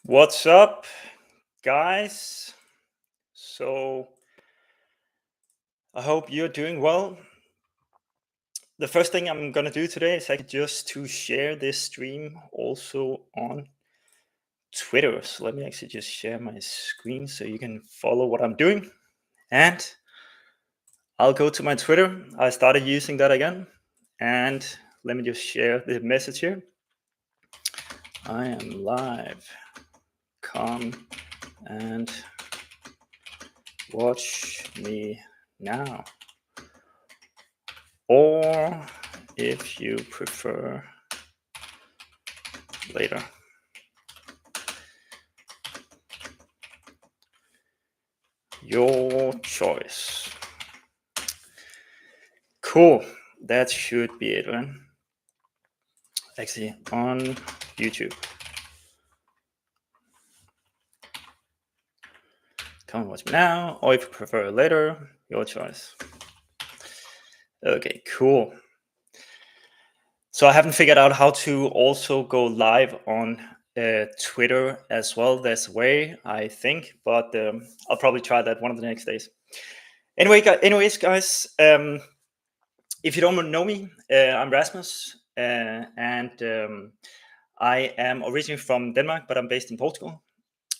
What's up, guys? So, I hope you're doing well. The first thing I'm gonna do today is actually just to share this stream also on Twitter. So, let me actually just share my screen so you can follow what I'm doing. And I'll go to my Twitter. I started using that again. And let me just share the message here. I am live. Come and watch me now. Or if you prefer later. Your choice. Cool. That should be it, right? Actually, on YouTube. Come and watch me now, or if you prefer later, your choice. Okay, cool. So I haven't figured out how to also go live on Twitter as well. There's a way, I think, but I'll probably try that one of the next days. Anyways, guys, if you don't know me, I'm Rasmus, and I am originally from Denmark, but I'm based in Portugal,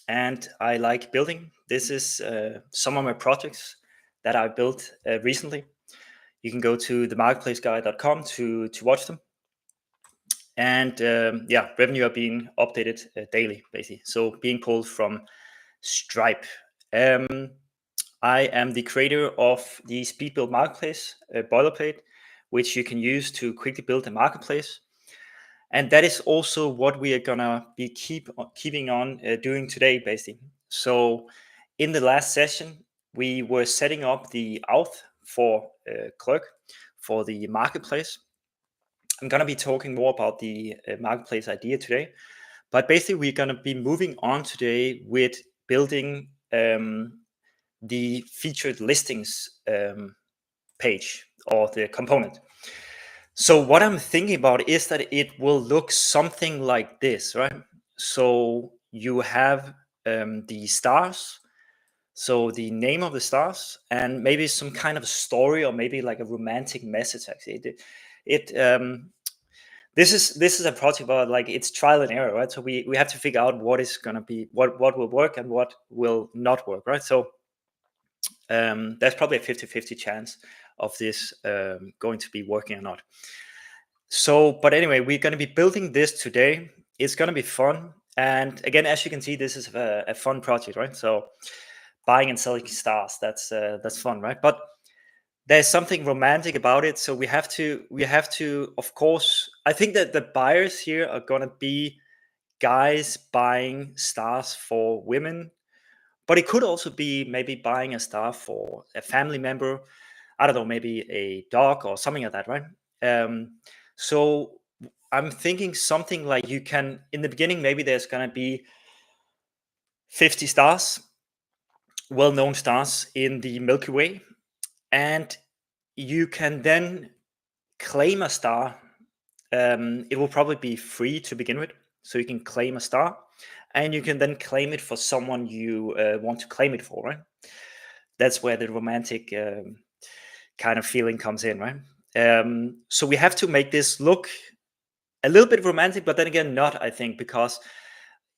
and I like building. This is some of my projects that I built recently. You can go to themarketplaceguy.com to watch them. And revenue are being updated daily, basically. So being pulled from Stripe. I am the creator of the Speed Build Marketplace boilerplate, which you can use to quickly build a marketplace. And that is also what we are gonna be keeping on doing today, basically. So in the last session, we were setting up the auth for Clerk for the marketplace. I'm gonna be talking more about the marketplace idea today, but basically we're gonna be moving on today with building the featured listings page or the component. So what I'm thinking about is that it will look something like this, right? So you have the stars, so the name of the stars, and maybe some kind of a story or maybe like a romantic message. Actually, this is a project about like it's trial and error, right? So we have to figure out what is gonna be what will work and what will not work, right? So there's probably a 50-50 chance of this going to be working or not. So, but anyway, we're going to be building this today. It's going to be fun. And again, as you can see, this is a fun project, right? So buying and selling stars, that's fun, right? But there's something romantic about it. So we have to, of course, I think that the buyers here are going to be guys buying stars for women, but it could also be maybe buying a star for a family member. I don't know, maybe a dog or something like that, right? So I'm thinking something like you can, in the beginning, maybe there's going to be 50 stars, well-known stars in the Milky Way, and you can then claim a star. It will probably be free to begin with, so you can claim a star, and you can then claim it for someone you want to claim it for, right? That's where the romantic kind of feeling comes in, right? So we have to make this look a little bit romantic, but then again, not, I think, because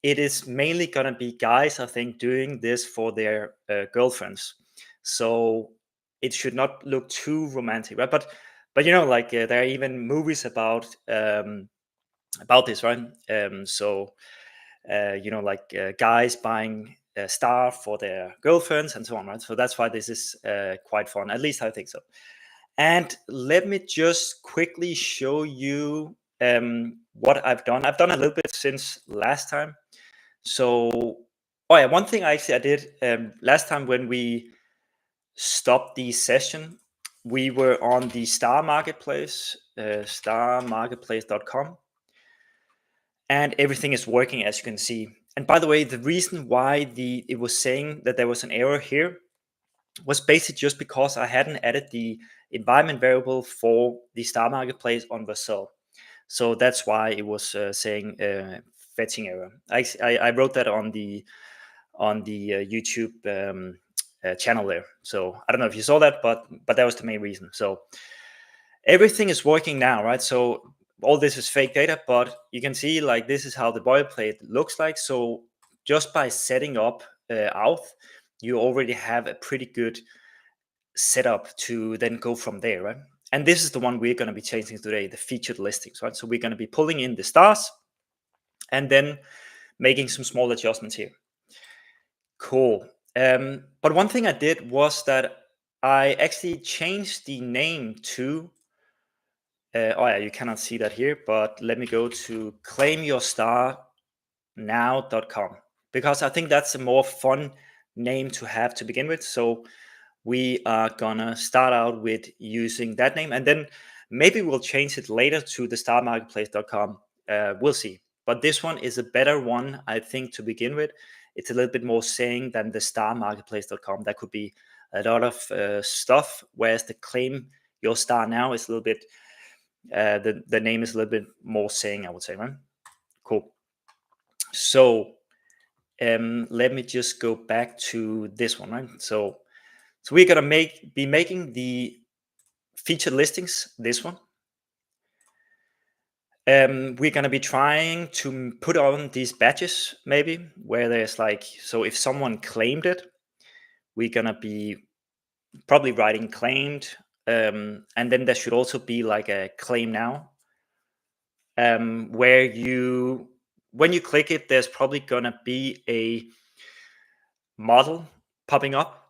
it is mainly going to be guys, I think, doing this for their girlfriends. So it should not look too romantic, right? But you know, like there are even movies about this, right? You know, like guys buying a star for their girlfriends and so on, right? So that's why this is quite fun. At least I think so. And let me just quickly show you what I've done. I've done a little bit since last time. So, oh yeah, one thing I did last time when we stopped the session, we were on the Star Marketplace, starmarketplace.com, and everything is working as you can see. And by the way, the reason why it was saying that there was an error here was basically just because I hadn't added the environment variable for the Star Marketplace on Vercel. So that's why it was saying fetching error. I wrote that on the YouTube channel there. So I don't know if you saw that, but that was the main reason. So everything is working now, right? So all this is fake data, but you can see like this is how the boilerplate looks like. So just by setting up auth, you already have a pretty good setup to then go from there, right? And this is the one we're going to be changing today, the featured listings, right? So we're going to be pulling in the stars and then making some small adjustments here. Cool. But one thing I did was that I actually changed the name to, oh yeah, you cannot see that here, but let me go to claimyourstarnow.com because I think that's a more fun name to have to begin with. So we are gonna start out with using that name, and then maybe we'll change it later to the starmarketplace.com. We'll see. But this one is a better one, I think, to begin with. It's a little bit more saying than the starmarketplace.com. That could be a lot of stuff, whereas the claim your star now is a little bit, the name is a little bit more saying, I would say, right? Cool. So let me just go back to this one, right? So we're gonna be making the featured listings, this one. We're gonna be trying to put on these badges, maybe, where there's like, so if someone claimed it, we're gonna be probably writing claimed, and then there should also be like a claim now, where when you click it, there's probably gonna be a model popping up,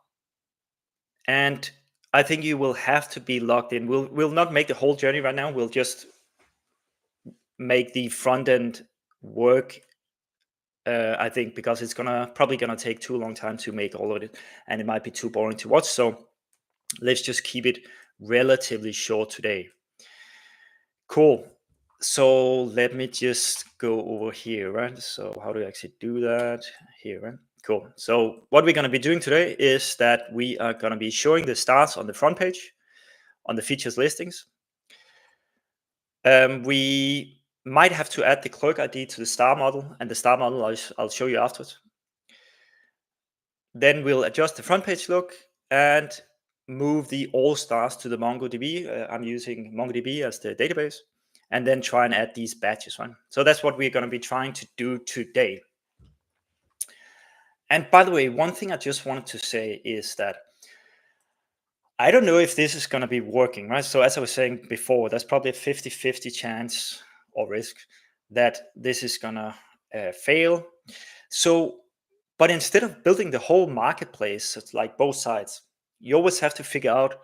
and I think you will have to be logged in. We'll not make the whole journey right now. We'll just make the front end work. I think because it's probably gonna take too long time to make all of it, and it might be too boring to watch. So let's just keep it relatively short today. Cool. So let me just go over here, right? So how do I actually do that here, right? Cool. So what we're going to be doing today is that we are going to be showing the stars on the front page, on the features listings. We might have to add the clerk ID to the star model, and the star model I'll show you afterwards. Then we'll adjust the front page look and move the all stars to the mongoDB. I'm using mongoDB as the database, and then try and add these batches, right? So that's what we're going to be trying to do today. And by the way, one thing I just wanted to say is that I don't know if this is going to be working, right? So as I was saying before, there's probably a 50-50 chance or risk that this is going to fail. So, but instead of building the whole marketplace, it's like both sides, you always have to figure out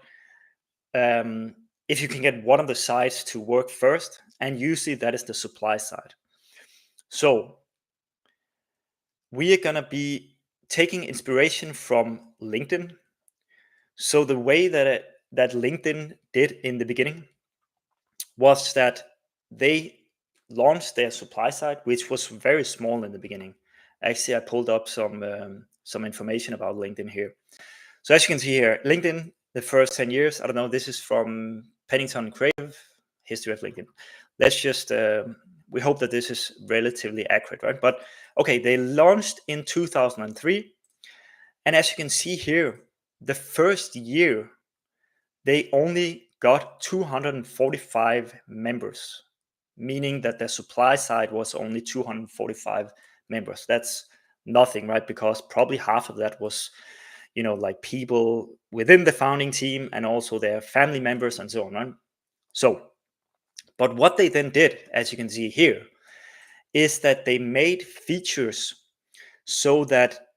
if you can get one of the sides to work first, and usually that is the supply side. So we are going to be taking inspiration from LinkedIn. So the way that LinkedIn did in the beginning was that they launched their supply side, which was very small in the beginning. Actually, I pulled up some information about LinkedIn here. So as you can see here, LinkedIn, the first 10 years, I don't know, this is from Pennington Creative, History of LinkedIn. Let's just, we hope that this is relatively accurate, right? But okay, they launched in 2003. And as you can see here, the first year, they only got 245 members, meaning that their supply side was only 245 members. That's nothing, right? Because probably half of that was, like people within the founding team and also their family members and so on, right? So, but what they then did, as you can see here, is that they made features so that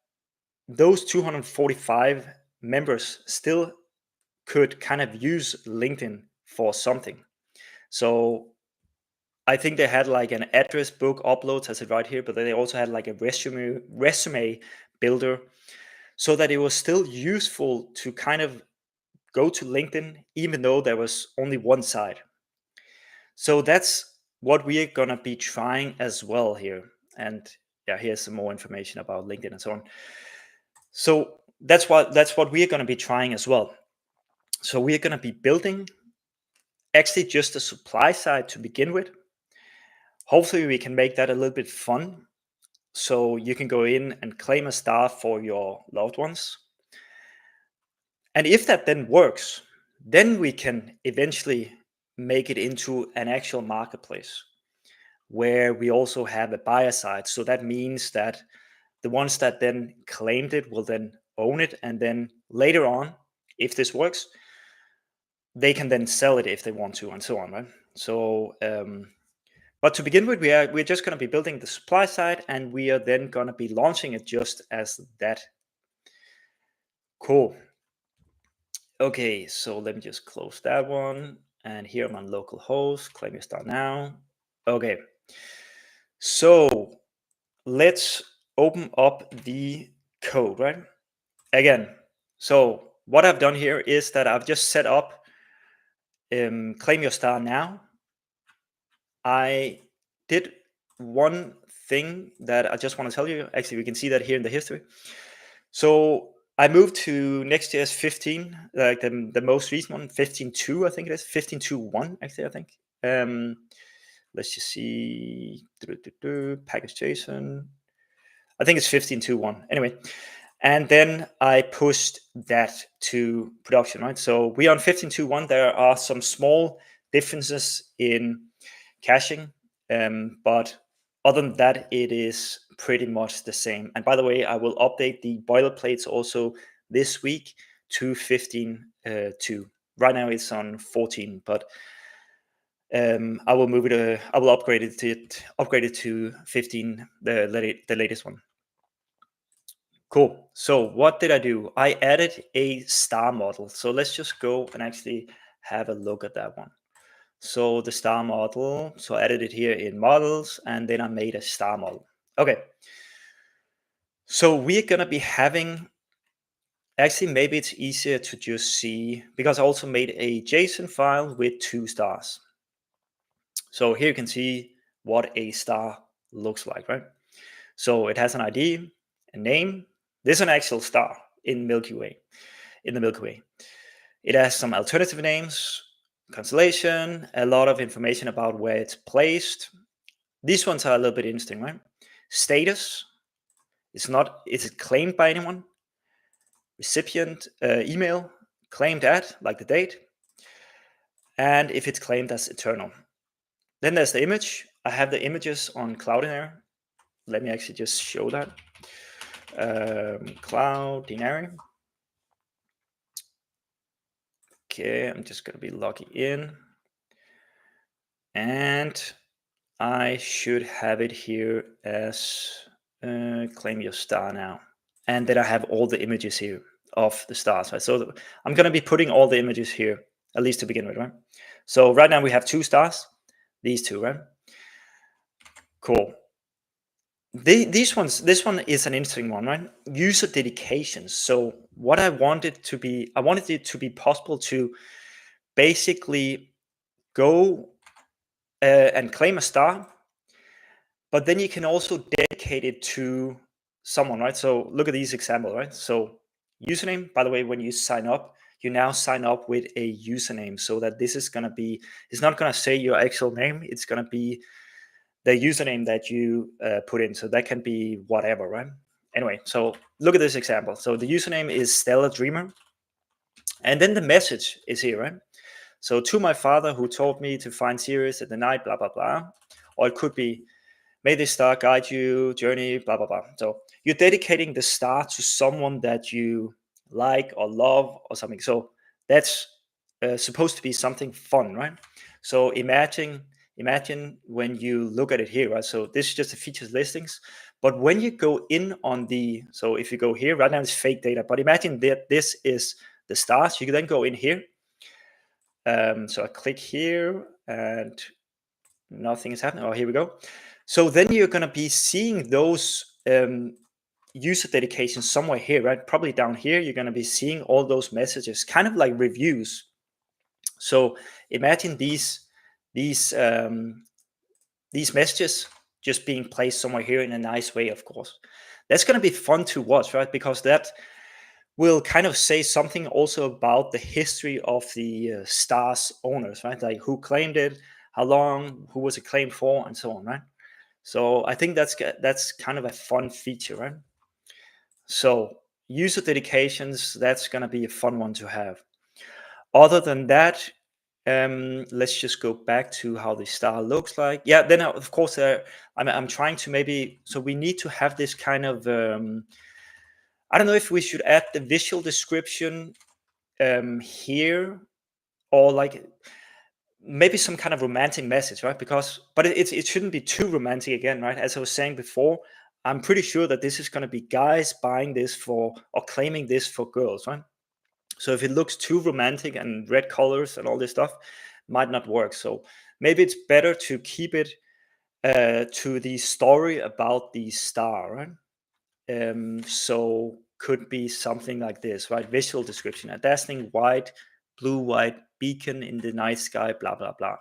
those 245 members still could kind of use LinkedIn for something. So I think they had like an address book uploads, as it right here, but then they also had like a resume builder, so that it was still useful to kind of go to LinkedIn, even though there was only one side. So that's what we are gonna be trying as well here. And yeah, here's some more information about LinkedIn and so on. So that's what we are gonna be trying as well. So we are gonna be building actually just the supply side to begin with. Hopefully we can make that a little bit fun. So you can go in and claim a star for your loved ones. And if that then works, then we can eventually make it into an actual marketplace where we also have a buyer side. So that means that the ones that then claimed it will then own it. And then later on, if this works, they can then sell it if they want to, and so on, right? So, but to begin with, we're just going to be building the supply side, and we are then going to be launching it just as that. Cool. Okay, so let me just close that one. And here I'm on local host, claim your star now. Okay, so let's open up the code, right? Again, so what I've done here is that I've just set up claim your star now. I did one thing that I just want to tell you. Actually, we can see that here in the history. So I moved to Next.js 15, like the most recent one, 15.2, I think it is, 15.2.1, actually, I think. Let's just see, package JSON. I think it's 15.2.1. Anyway, and then I pushed that to production, right? So we are on 15.2.1. There are some small differences in caching, but other than that, it is pretty much the same. And by the way, I will update the boilerplates also this week to 15.2. Right now it's on 14, but I will move it. I will upgrade it to 15, the latest one. Cool. So what did I do? I added a star model. So let's just go and actually have a look at that one. So the star model, so I added it here in models, and then I made a star model. Okay. So we're going to be having, actually, maybe it's easier to just see, because I also made a JSON file with 2 stars. So here you can see what a star looks like, right? So it has an ID, a name. This is an actual star in the Milky Way. It has some alternative names, constellation, a lot of information about where it's placed. These ones are a little bit interesting, right? Status, is it claimed by anyone? Recipient, email, claimed at, like the date. And if it's claimed as eternal. Then there's the image. I have the images on Cloudinary. Let me actually just show that. Cloudinary. Okay, I'm just going to be logging in. And I should have it here as claim your star now. And then I have all the images here of the stars, right? So I'm going to be putting all the images here, at least to begin with, right? So right now we have 2 stars, these 2, right? Cool. This one is an interesting one, right? User dedications. So what I wanted it to be possible to basically go and claim a star, but then you can also dedicate it to someone, right? So look at these examples, right? So username, by the way, when you sign up, you now sign up with a username, so that this is going to be, it's not going to say your actual name, it's going to be the username that you put in. So that can be whatever, right? Anyway, so look at this example. So the username is Stellar Dreamer, and then the message is here, right? So to my father who taught me to find Sirius at the night, blah, blah, blah. Or it could be, may this star guide you, journey, blah, blah, blah. So you're dedicating the star to someone that you like or love or something. So that's supposed to be something fun, right? So imagine when you look at it here, right? So this is just the features listings. But when you go in on so if you go here, right now it's fake data, but imagine that this is the stars. You can then go in here. So I click here and nothing is happening. Oh, here we go. So then you're going to be seeing those user dedications somewhere here, right? Probably down here, you're going to be seeing all those messages, kind of like reviews. So imagine these messages just being placed somewhere here in a nice way, of course. That's going to be fun to watch, right? Because that will kind of say something also about the history of the star's owners, right? Like who claimed it, how long, who was it claimed for, and so on, right? So I think that's kind of a fun feature, right? So user dedications, that's going to be a fun one to have. Other than that, let's just go back to how the star looks like. Yeah, then of course, I'm trying to maybe, so we need to have this kind of, I don't know if we should add the visual description here, or like maybe some kind of romantic message, right? But it shouldn't be too romantic again, right? As I was saying before, I'm pretty sure that this is going to be guys buying this for, or claiming this for girls, right? So if it looks too romantic and red colors and all this stuff, might not work. So maybe it's better to keep it to the story about the star, right? So could be something like this, right? Visual description: a dazzling blue-white beacon in the night sky, blah, blah, blah.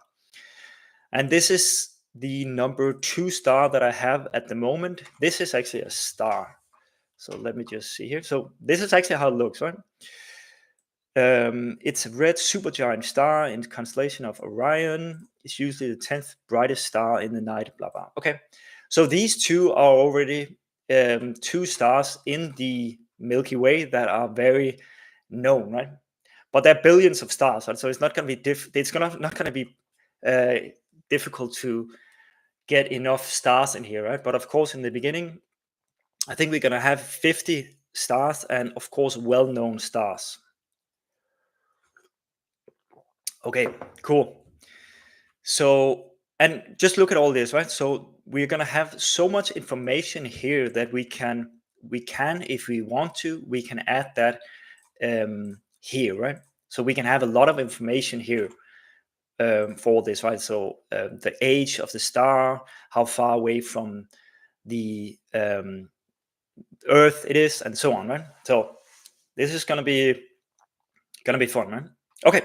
And this is the number 2 star that I have at the moment. This is actually a star. So let me just see here. So this is actually how it looks, right? It's a red supergiant star in the constellation of Orion. It's usually the 10th brightest star in the night, blah, blah. Okay. So these two are already 2 stars in the Milky Way that are very known, right? But there are billions of stars, right? So it's not going to be not going to be difficult to get enough stars in here, right? But of course, in the beginning, I think we're going to have 50 stars, and of course, well-known stars. Okay, cool. So, and just look at all this, right? So we're going to have so much information here that we can, if we want to, we can add that here, right? So we can have a lot of information here for this, right? So the age of the star, how far away from the Earth it is, and so on, right? So this is gonna be fun, right? Okay,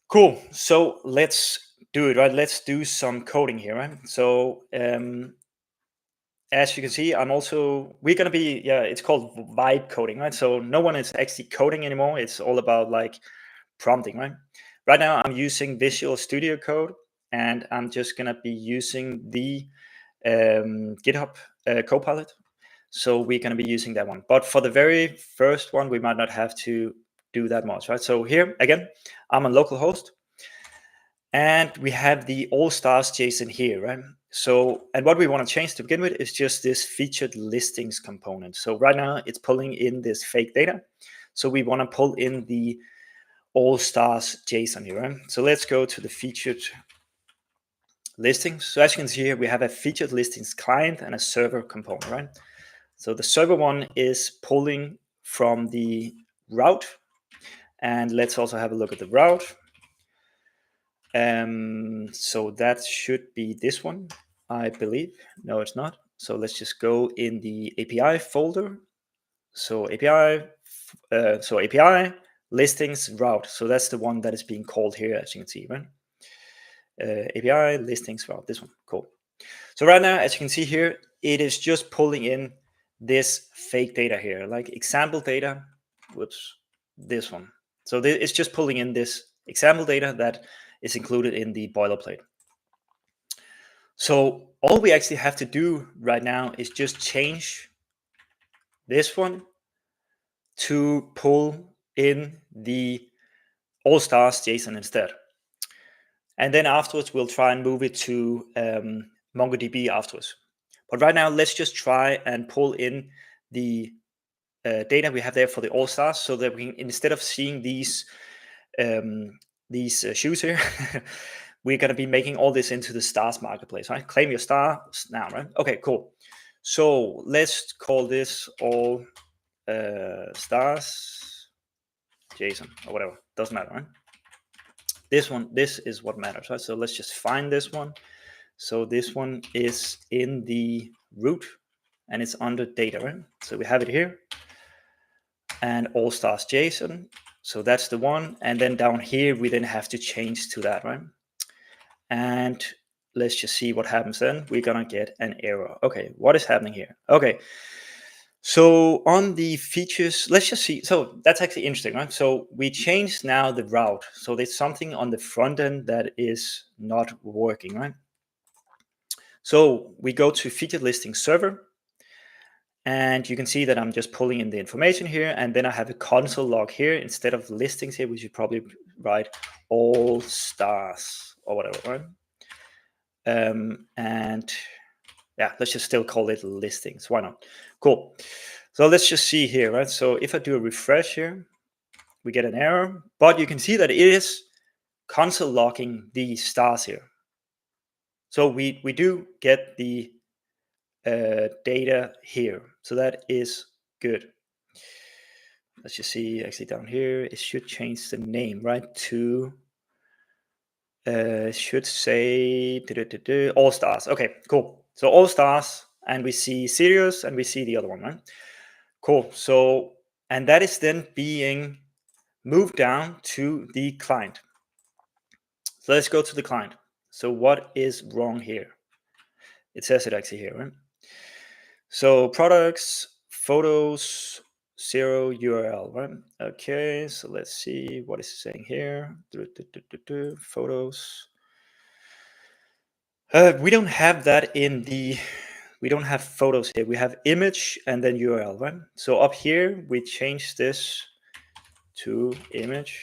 cool. So let's do it, right? Let's do some coding here, right? So as you can see, we're gonna be, it's called vibe coding, right? So no one is actually coding anymore. It's all about like prompting, right? Right now I'm using Visual Studio Code, and I'm just gonna be using the GitHub Copilot. So we're gonna be using that one. But for the very first one, we might not have to do that much, right? So here again, I'm on localhost, and we have the all stars JSON here, right? So, and what we want to change to begin with is just this featured listings component. So right now it's pulling in this fake data. So we want to pull in the all stars JSON here, right? So let's go to the featured listings. So as you can see here, we have a featured listings client and a server component, right? So the server one is pulling from the route, and let's also have a look at the route. So that should be this one, I believe. No, it's not. So let's just go in the API folder. So API listings route. So that's the one that is being called here, as you can see, right? API listings route, this one, cool. So right now, as you can see here, it is just pulling in this fake data here, like example data, this one. So it's just pulling in this example data that is included in the boilerplate. So all we actually have to do right now is just change this one to pull in the all stars JSON instead. And then afterwards, we'll try and move it to mongoDB afterwards. But right now, let's just try and pull in the data we have there for the all stars, so that we can, instead of seeing these shoes here, we're going to be making all this into the stars marketplace, right? Claim your stars now, right? Okay, cool. So let's call this all stars JSON or whatever. Doesn't matter, right? This is what matters, right? So let's just find this one. So this one is in the root, and it's under data, right? So we have it here, and all stars JSON. So that's the one. And then down here, we then have to change to that, right? And let's just see what happens then. We're gonna get an error. Okay, what is happening here? Okay, So on the features, let's just see. So that's actually interesting, right? So we changed now the route. So there's something on the front end that is not working, right? So we go to featured listing server, and you can see that I'm just pulling in the information here, and then I have a console log here. Instead of listings here, we should probably write all stars or whatever, right? And yeah, let's just still call it listings. Why not? Cool. So let's just see here, right? So if I do a refresh here, we get an error, but you can see that it is console logging the stars here. So we do get the data here. So that is good. Let's just see actually down here, it should change the name, right? To should say all stars. Okay, cool. So all stars, and we see Sirius, and we see the other one, right? Cool. So, and that is then being moved down to the client. So let's go to the client. So what is wrong here? It says it actually here, right? So products, photos, 0 URL, right? Okay, so let's see what is it saying here. Photos. We don't have that in the, we don't have photos here. We have image and then URL, right? So up here, we change this to image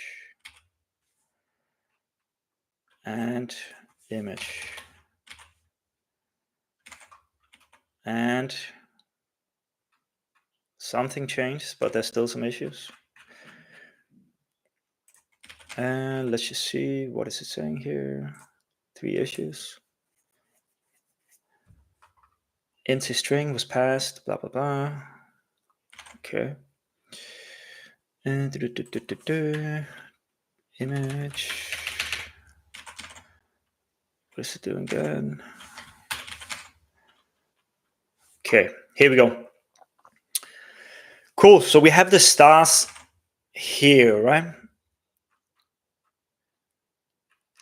and image. And something changed, but there's still some issues. And let's just see, what is it saying here? 3 issues. Empty string was passed, blah, blah, blah. Okay. And image. What is it doing again? Okay, here we go. Cool, so we have the stars here, right?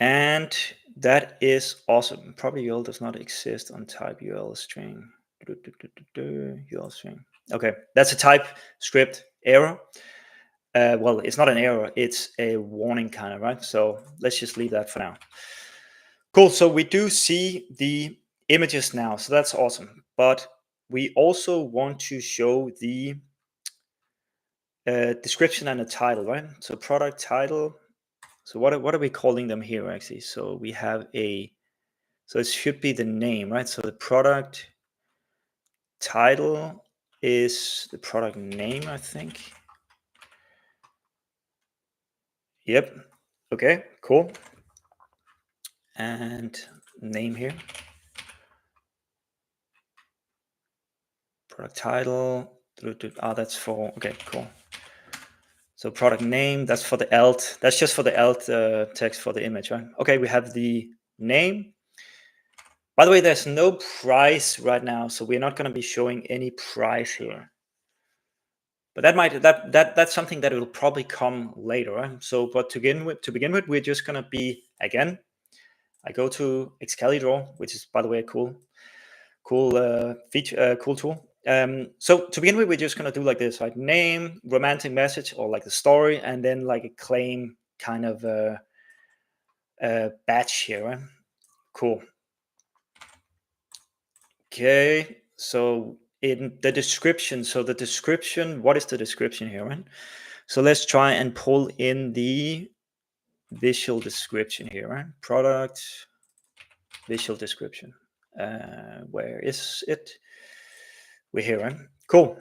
And that is awesome. Probably URL does not exist on type URL string. URL string. Okay, that's a TypeScript error. Well, it's not an error, it's a warning kind of, right? So let's just leave that for now. Cool, so we do see the images now, so that's awesome. But we also want to show the description and the title, right? So product title. So what are we calling them here actually? So we have a, so it should be the name, right? So the product title is the product name, I think. Yep. Okay, cool. And name here. Product title. Ah, that's for, okay, cool. So product name, that's for the alt. That's just for the alt text for the image, right? Okay, we have the name. By the way, there's no price right now, so we're not going to be showing any price here. But that might that's something that will probably come later, right? So, but to begin with, we're just going to be, again, I go to Excalibur, which is, by the way, a cool feature, cool tool. So to begin with, we're just going to do like this, right? Name, romantic message, or like the story, and then like a claim kind of batch here, right? Cool. Okay, so in the description, what is the description here, right? So let's try and pull in the visual description here, right? Product visual description. Where is it? We're here, right? Cool.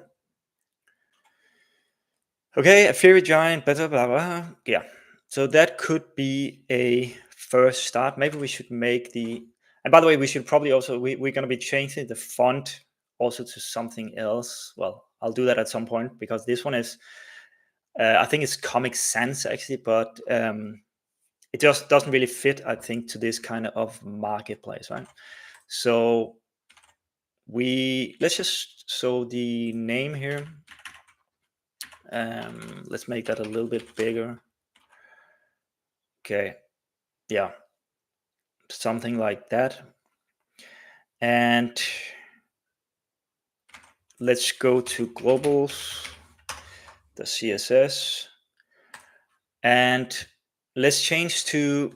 Okay, a fairy giant, blah, blah, blah. Yeah, so that could be a first start. Maybe we should make the, and by the way, we should probably also, we're going to be changing the font also to something else. Well, I'll do that at some point, because this one is, I think it's Comic Sans actually, but it just doesn't really fit, I think, to this kind of marketplace, right? So let's just, so the name here, let's make that a little bit bigger. Okay, yeah, something like that. And let's go to globals.css, and let's change to,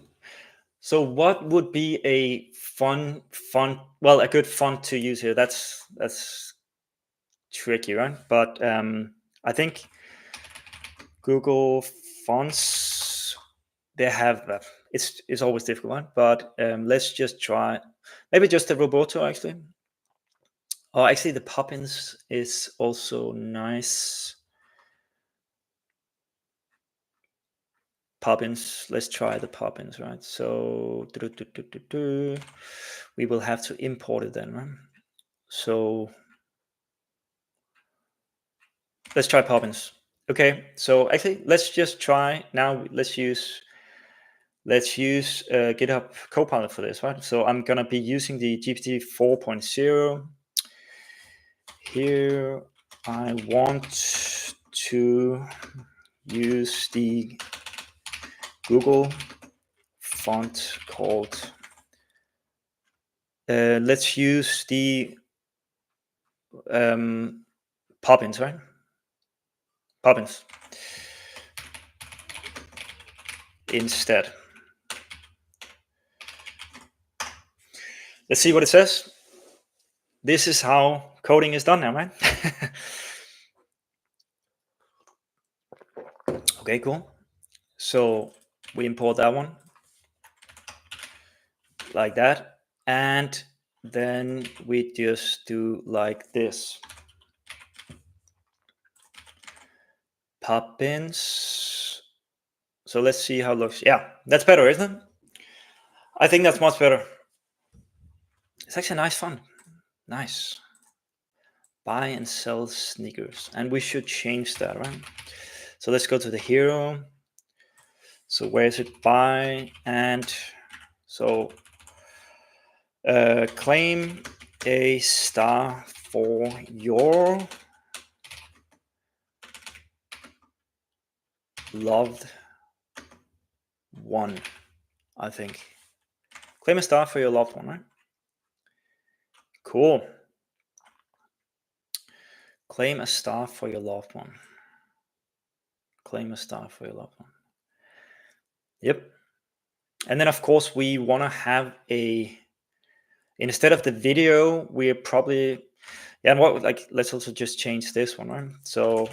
so what would be a fun font? Well, a good font to use here. That's tricky, right? But I think Google Fonts, they have it's always difficult, right? But let's just try maybe just the Roboto actually. Oh, actually, the Poppins is also nice. Poppins, let's try the Poppins, right? So we will have to import it then, right? So let's try Poppins. Okay, so actually, let's just try now. Let's use GitHub Copilot for this, right? So I'm gonna be using the GPT 4.0. Here, I want to use the Google font called. Let's use the Poppins, right? Poppins instead. Let's see what it says. This is how coding is done now, right? Okay, cool. So we import that one like that, and then we just do like this. Poppins. So let's see how it looks. Yeah, that's better, isn't it? I think that's much better. It's actually nice fun. Nice. Buy and sell sneakers. And we should change that, right? So let's go to the hero. So where is it? Buy, and so claim a star for your loved one, I think. Claim a star for your loved one, right? Cool. Claim a star for your loved one. Claim a star for your loved one. Yep. And then, of course, we want to have a, instead of the video, we're probably, yeah, and what, like, let's also just change this one, right? So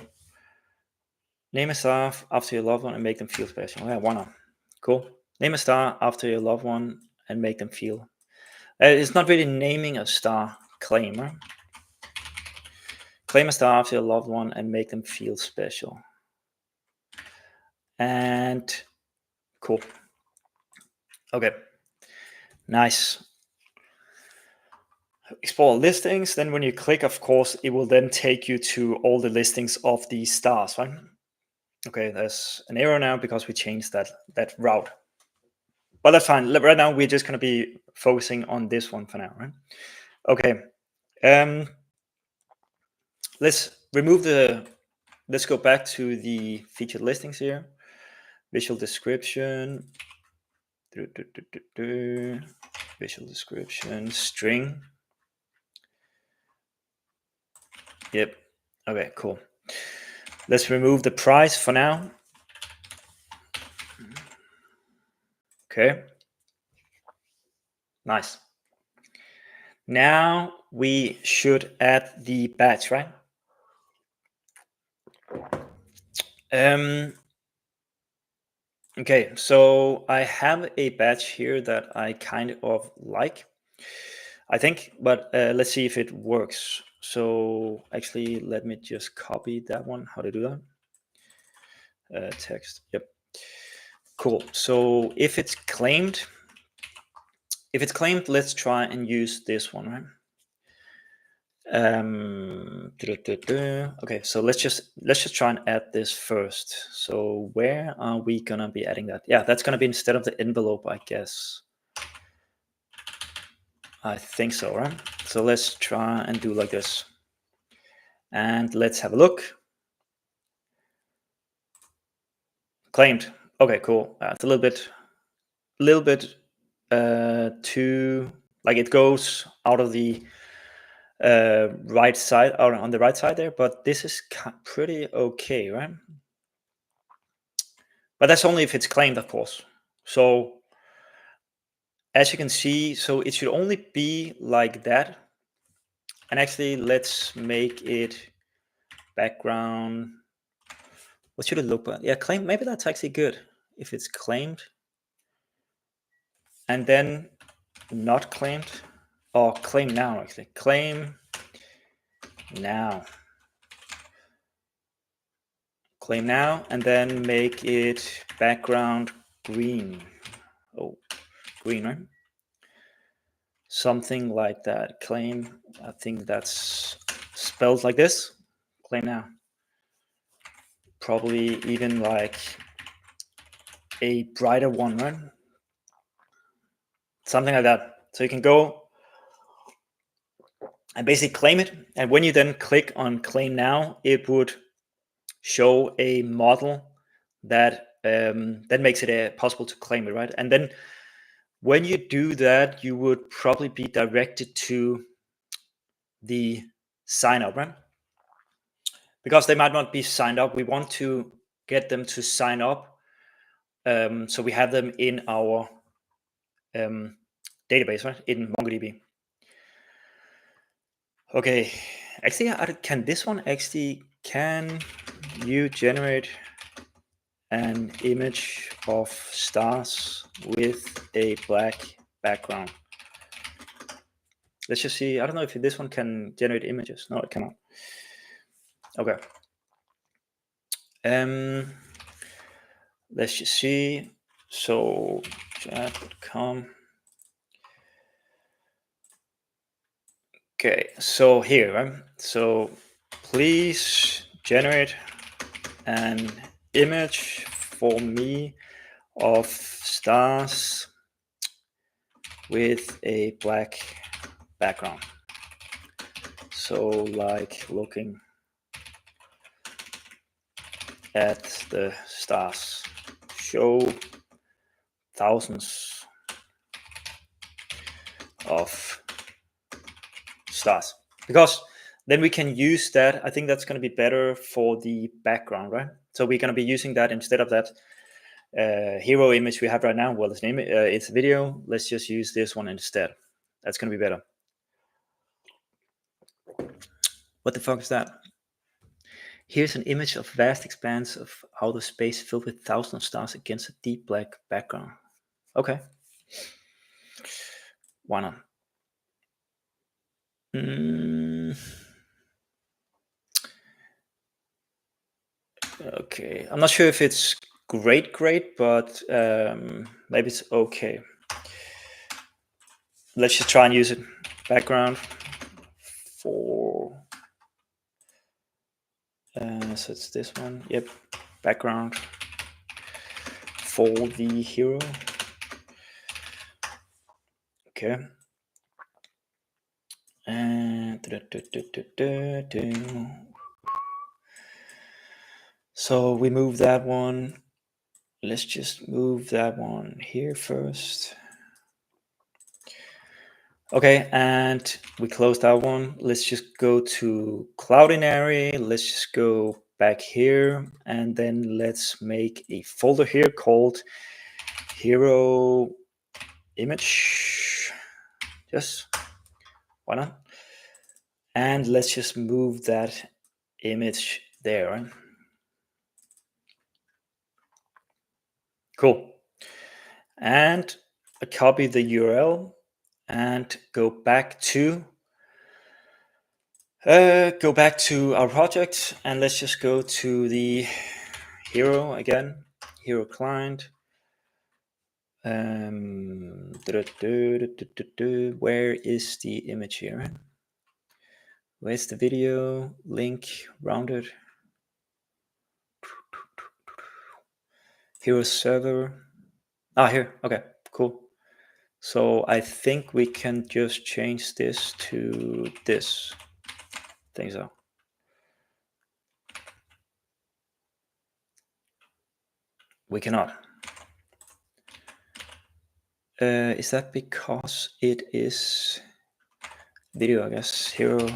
name a star after your loved one and make them feel special. Yeah, why not? Cool. Name a star after your loved one and make them feel. It's not really naming a star. Claim, right? Claim a star after your loved one and make them feel special. And cool. Okay. Nice. Explore listings. Then when you click, of course, it will then take you to all the listings of these stars, right? Okay, there's an error now because we changed that route. But that's fine. Right now, we're just going to be focusing on this one for now, right? Okay. Let's go back to the featured listings here. Visual description. Visual description, string. Yep. Okay, cool. Let's remove the price for now. Okay. Nice. Now we should add the badge, right? Okay, so I have a badge here that I kind of like, I think, but let's see if it works. So actually, let me just copy that one. How to do that? Text. Yep. Cool. So if it's claimed, let's try and use this one, right? Okay, so let's just try and add this first. So where are we gonna be adding that? Yeah, that's gonna be instead of the envelope, I guess. I think so, right? So let's try and do like this. And let's have a look. Claimed. Okay, cool. It's a little bit too, like, it goes out of the right side, or on the right side there, but this is pretty okay, right? But that's only if it's claimed, of course. So as you can see, so it should only be like that. And actually, let's make it background. What should it look like? Yeah, claim. Maybe that's actually good if it's claimed. And then not claimed, or claim now, actually. Claim now. Claim now, and then make it background green. Oh, green, right? Something like that. Claim, I think that's spelled like this. Claim now. Probably even like a brighter one, right? Something like that. So you can go and basically claim it. And when you then click on claim now, it would show a model that makes it possible to claim it, right? And then when you do that, you would probably be directed to the sign up, right? Because they might not be signed up. We want to get them to sign up. So we have them in our database, right? In mongoDB. Okay, actually, can this one actually, can you generate an image of stars with a black background? Let's just see. I don't know if this one can generate images. No, it cannot. Okay. Let's just see. So chat.com. Okay, so here, right? So please generate an image for me of stars with a black background. So like looking at the stars, show thousands of stars, because then we can use that. I think that's going to be better for the background, right? So we're going to be using that instead of that hero image we have right now. Well, it's video. Let's just use this one instead. That's going to be better. What the fuck is that? Here's an image of vast expanse of outer space filled with thousands of stars against a deep black background. Okay. Why not? Okay. I'm not sure if it's great, but maybe it's okay. Let's just try and use it. Background for, so it's this one. Yep. Background for the hero. Okay. And so we move that one. Let's just move that one here first. Okay, and we close that one. Let's just go to Cloudinary. Let's just go back here, and then let's make a folder here called hero image. Yes, why not? And let's just move that image there. Right? Cool. And I copy the URL and go back to our project, and let's just go to the hero again, hero client. Where is the image here? Where's the video link rounded? Hero server. Here. Okay, cool. So I think we can just change this to this. I think so. We cannot. Is that because it is video, I guess. Hero.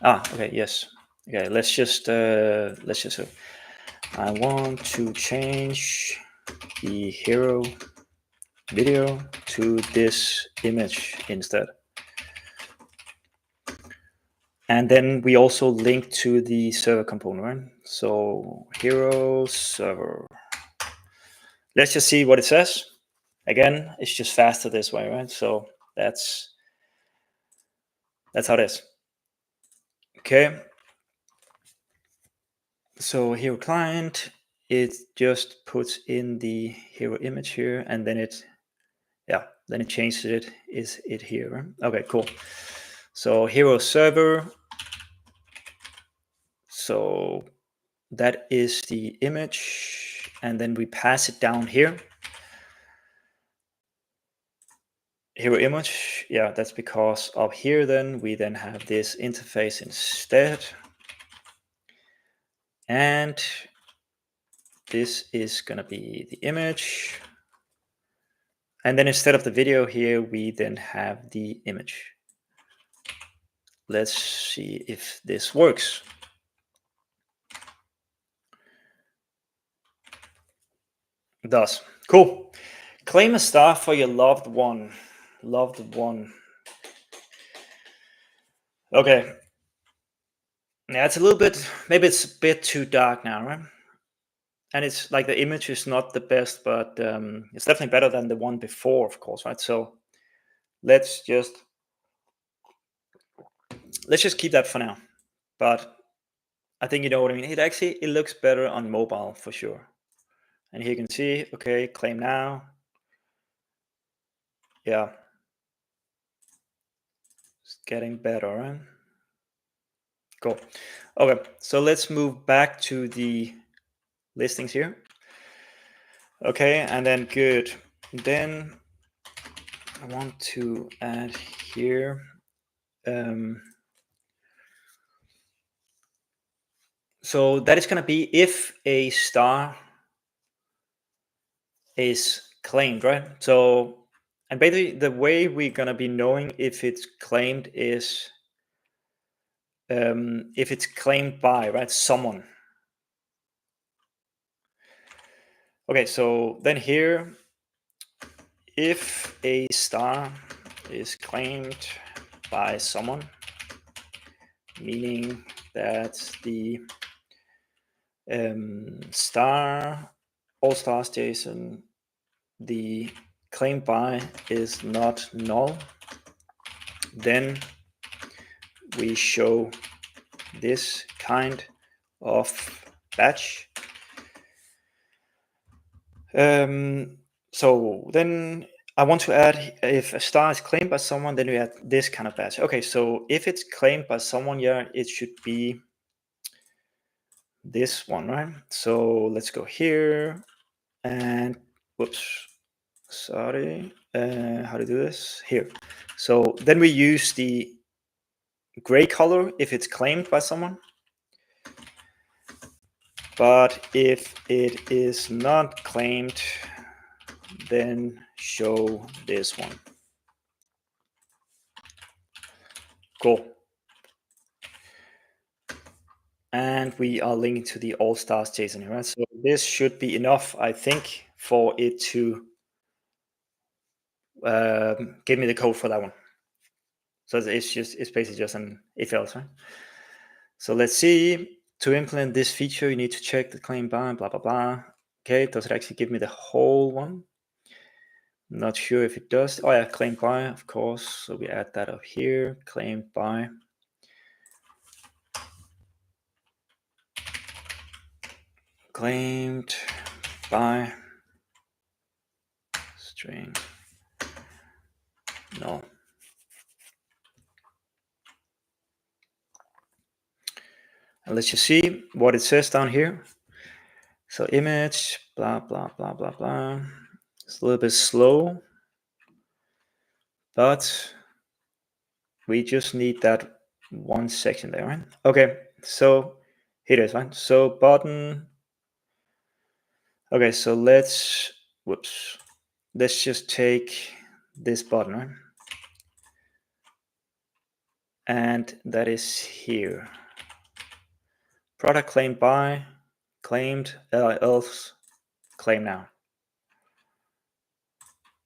Okay, yes. Okay, let's just I want to change the hero video to this image instead. And then we also link to the server component, right? So hero server. Let's just see what it says. Again, it's just faster this way, right? So that's how it is. Okay. So hero client, it just puts in the hero image here, and then it changes it. Is it here? Right? Okay, cool. So hero server. So that is the image, and then we pass it down here. Hero image, yeah, that's because up here then we then have this interface instead. And this is gonna be the image. And then instead of the video here, we then have the image. Let's see if this works. It does. Cool. Claim a star for your loved one. Loved one. Okay. Yeah, it's a little bit, maybe it's a bit too dark now, right? And it's like the image is not the best, but it's definitely better than the one before, of course, right? So let's just keep that for now. But I think you know what I mean. It looks better on mobile for sure. And here you can see, okay, claim now. Yeah, it's getting better, right? Cool. Okay, so let's move back to the listings here. Okay, and then good. Then I want to add here. So that is going to be if a star is claimed, right? So, and basically the way we're going to be knowing if it's claimed is if it's claimed by, right, someone. Okay, so then here, if a star is claimed by someone, meaning that the star all stars JSON, the claimed by is not null, then we show this kind of batch. So then I want to add, if a star is claimed by someone, then we add this kind of batch. Okay, so if it's claimed by someone, yeah, it should be this one, right? So let's go here and whoops, sorry, how to do this here. So then we use the gray color if it's claimed by someone. But if it is not claimed, then show this one. Cool. And we are linking to the all stars JSON here, right? So this should be enough, I think, for it to give me the code for that one. So it's basically just an if else, right? So let's see. To implement this feature, you need to check the claim by, blah, blah, blah. Okay, does it actually give me the whole one? Not sure if it does. Oh yeah, claim by, of course. So we add that up here, claim by. Claimed by string null. And let's just see what it says down here. So image, blah, blah, blah, blah, blah. It's a little bit slow, but we just need that one section there, right? Okay, so here it is, right? So button. Okay, so let's just take this button, right? and that is here. Product claimed by, claimed, else, claim now.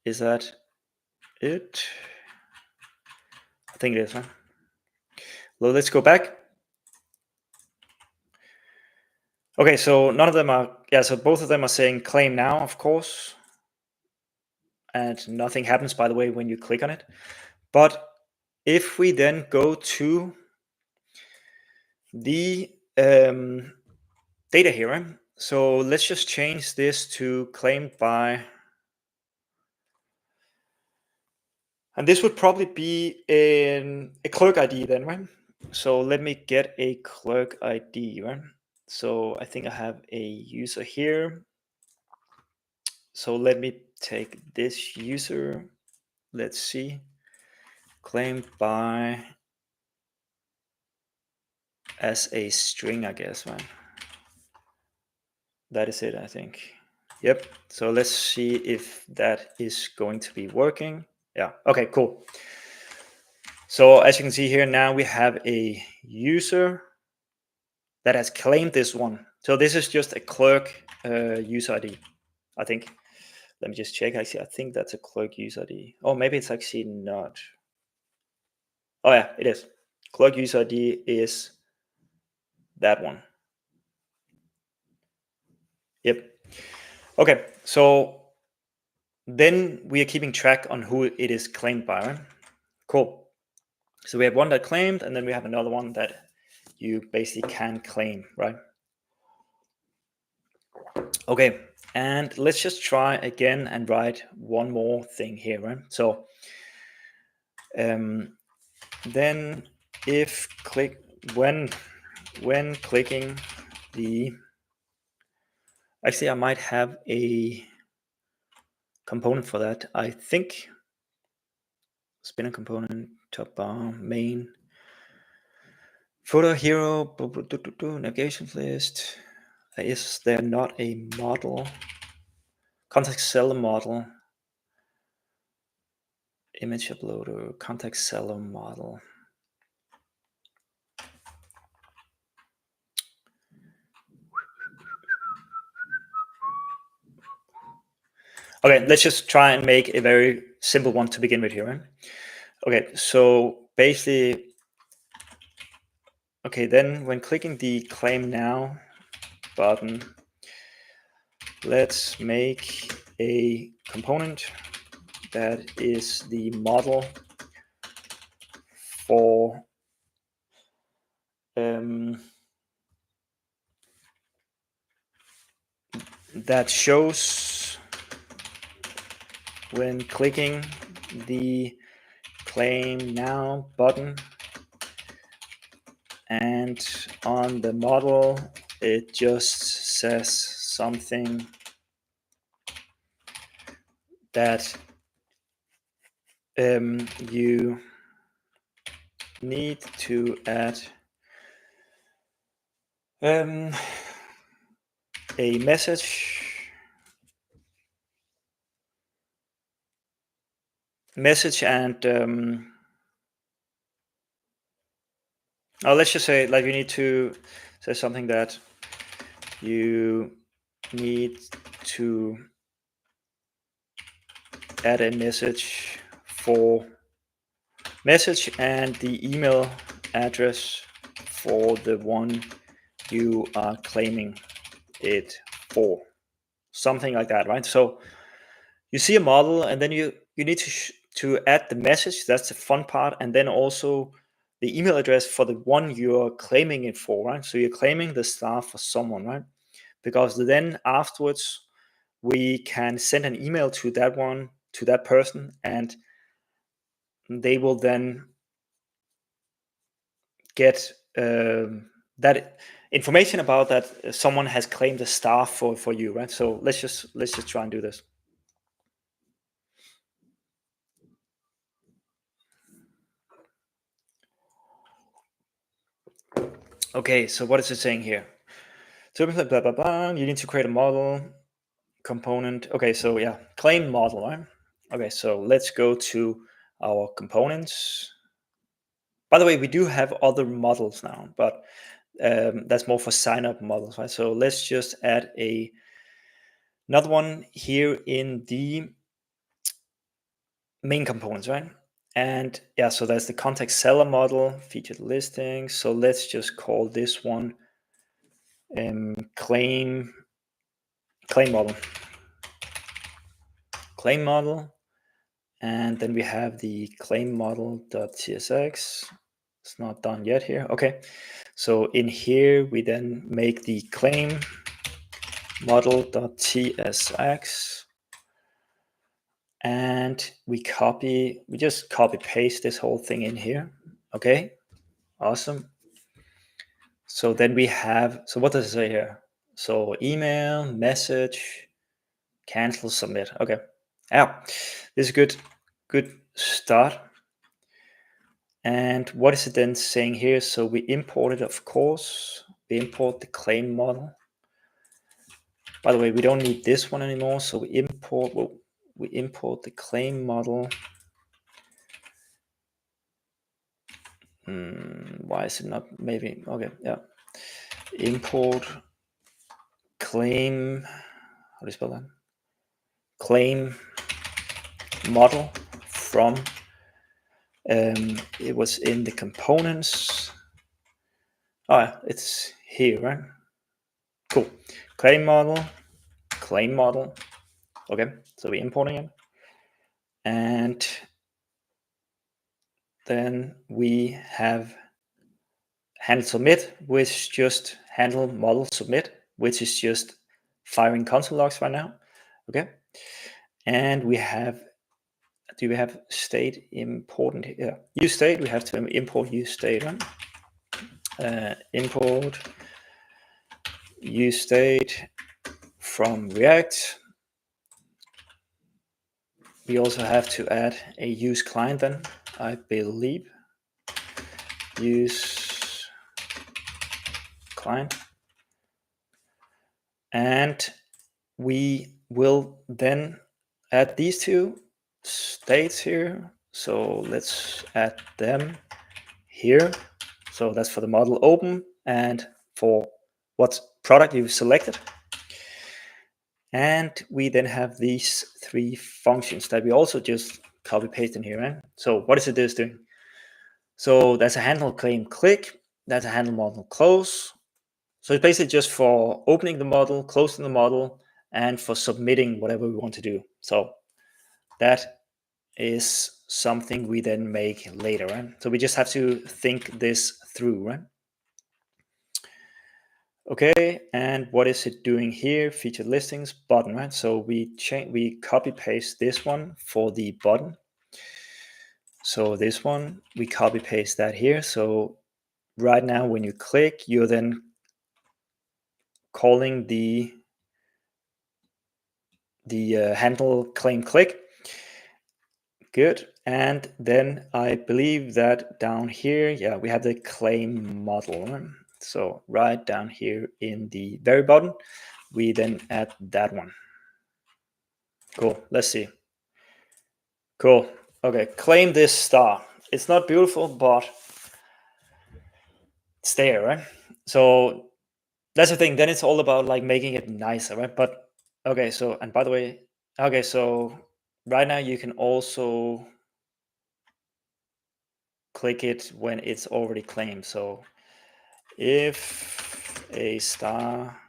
Is that it? I think it is, huh? Well, let's go back. Okay, so none of them are, so both of them are saying claim now, of course. And nothing happens, by the way, when you click on it. But if we then go to the data here, so let's just change this to claimed by, and this would probably be a clerk ID then, right? So let me get a clerk ID, right? So I think I have a user here. So let me take this user. Let's see. Claimed by as a string, I guess, right? That is it, I think. Yep. So let's see if that is going to be working. Yeah. Okay, cool. So as you can see here, now we have a user that has claimed this one. So this is just a clerk user ID, I think. Let me just check. Actually, I think that's a clerk user ID. Oh, maybe it's actually not. Oh yeah, it is. Clerk user ID is that one. Yep. Okay, so then we are keeping track on who it is claimed by, right? Cool. So we have one that claimed, and then we have another one that you basically can claim, right? Okay, and let's just try again and write one more thing here, right? So then if when clicking the, actually I might have a component for that. I think spinner component, top bar, main, footer, hero, navigation list. Is there not a model? Context seller model, image uploader, context seller model. Okay, let's just try and make a very simple one to begin with here, right? Okay, so basically, okay, then when clicking the claim now button, let's make a component that is the model for that shows when clicking the claim now button, and on the model it just says something that you need to add a message and let's just say like you need to say something that you need to add a message for message and the email address for the one you are claiming it for, something like that, right? So you see a model, and then you need to add the message. That's the fun part, and then also the email address for the one you're claiming it for, right? So you're claiming the star for someone, right? Because then afterwards we can send an email to that one, to that person, and they will then get that information about that someone has claimed a star for you, right? So let's just try and do this. Okay, so what is it saying here? So blah blah blah. You need to create a model component. Okay, so yeah, claim model, right? Okay, so let's go to our components. By the way, we do have other models now, but that's more for sign-up models, right? So let's just add another one here in the main components, right? And yeah, so there's the contact seller model, featured listings. So let's just call this one claim model. Claim model. And then we have the claim model.tsx. It's not done yet here. Okay. So in here, we then make the claim model.tsx. And we just copy paste this whole thing in here. Okay. Awesome. So then we have, so what does it say here? So email, message, cancel, submit. Okay. Yeah, this is good start. And what is it then saying here? So we imported, of course, we import the claim model. By the way, we don't need this one anymore. So we import the claim model. Why is it not? Maybe, okay, yeah. Import claim, how do you spell that? Claim model from, it was in the components. Oh, it's here, right? Cool. Claim model. Okay, so we're importing it. And then we have handle submit, which just handle model submit, which is just firing console logs right now. Okay. And we have, do we have state important here? Use state, we have to import use state, right? Import use state from React. We also have to add a use client then, I believe. Use client. And we will then add these two states here. So let's add them here. So that's for the model open and for what product you've selected. And we then have these three functions that we also just copy paste in here. Right? So what is it this doing? So that's a handle claim click. That's a handle model close. So it's basically just for opening the model, closing the model, and for submitting whatever we want to do. So that is something we then make later, right? So we just have to think this through, right? Okay, and what is it doing here? Featured listings button, right? So we copy paste this one for the button. So this one, we copy paste that here. So right now when you click, you're then calling the handle claim click. Good. And then I believe that down here, yeah, we have the claim model. Right? So right down here in the very bottom, we then add that one. Cool. Let's see. Cool. Okay. Claim this star. It's not beautiful, but it's there, right? So that's the thing. Then it's all about like making it nicer, right? But okay. So, and by the way, okay. So right now you can also click it when it's already claimed. So if a star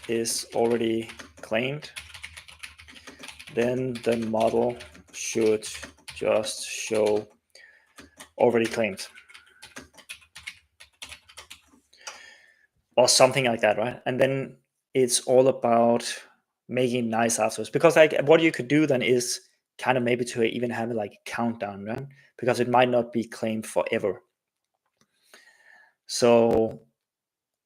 is already claimed, then the model should just show already claimed or something like that, right? And then it's all about making it nice afterwards, because like what you could do then is kind of maybe to even have like a countdown, right? Because it might not be claimed forever. So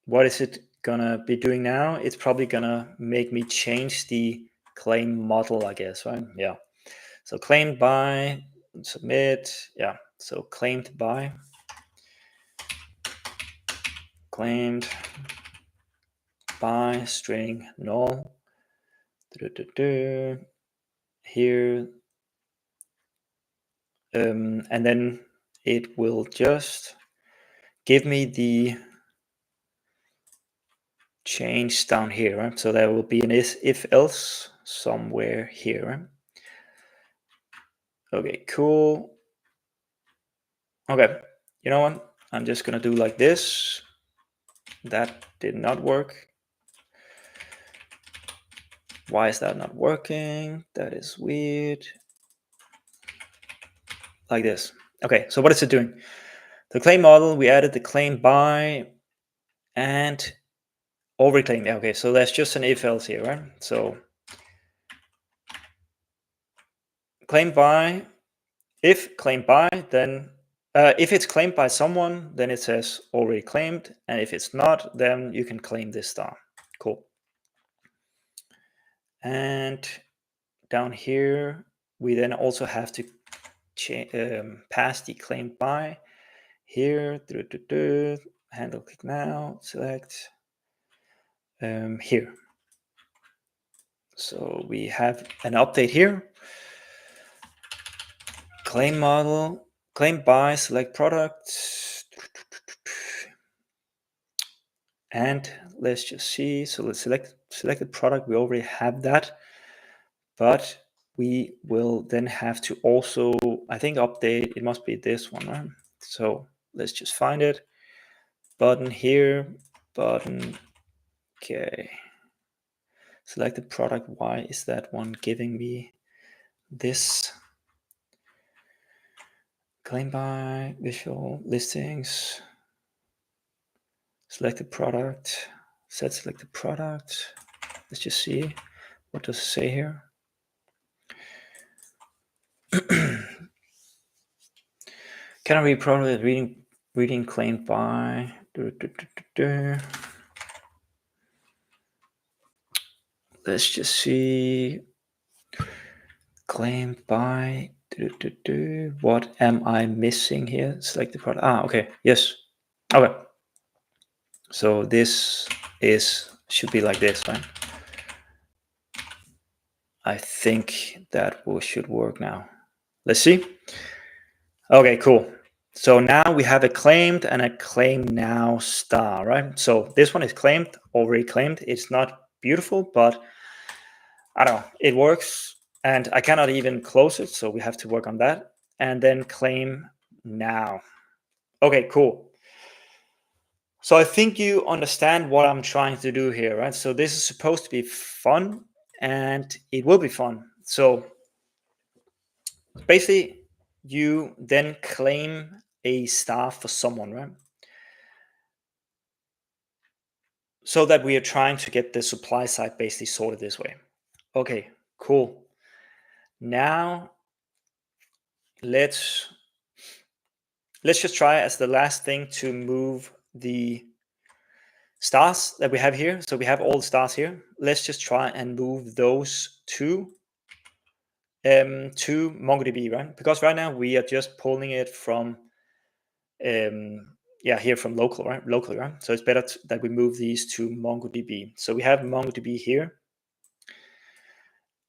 what is it gonna be doing now? It's probably gonna make me change the claim model, I guess, right? Yeah. So claimed by, submit, yeah. So claimed by, claimed by string null. Here. And then it will just give me the change down here, right? So there will be an if else somewhere here, right? Okay, cool. Okay, you know what? I'm just gonna do like this. That did not work. Why is that not working? That is weird. Like this. Okay, so what is it doing? The claim model, we added the claim by and overclaim. Okay, so there's just an if else here, right? So claim by, if claimed by, then if it's claimed by someone, then it says already claimed, and if it's not, then you can claim this star. Cool. And down here, we then also have to pass the claimed by here. Handle click now, select here. So we have an update here. Claim model, claim by, select product. And let's just see. So let's select the product. We already have that, but we will then have to also, I think, update. It must be this one, right? So let's just find it. Button here, button. Okay. Select the product. Why is that one giving me this? Claim by, visual listings. Select the product. Set select the product. Let's just see. What does it say here? Can I read product reading claimed by? Let's just see. Claimed by. What am I missing here? Select the product. Okay. Yes. Okay. So this should be like this, right? I think that should work now. Let's see. Okay, cool. So now we have a claimed and a claim now star, right? So this one is claimed, already claimed. It's not beautiful, but I don't know, it works. And I cannot even close it, so we have to work on that. And then claim now. Okay, cool. So I think you understand what I'm trying to do here, right? So this is supposed to be fun, and it will be fun. So basically, you then claim a star for someone, right? So that we are trying to get the supply side basically sorted this way. Okay, cool. Now let's just try as the last thing to move the stars that we have here. So we have all the stars here. Let's just try and move those to mongoDB, right? Because right now we are just pulling it from here from locally, right? So it's better that we move these to mongoDB. So we have mongoDB here,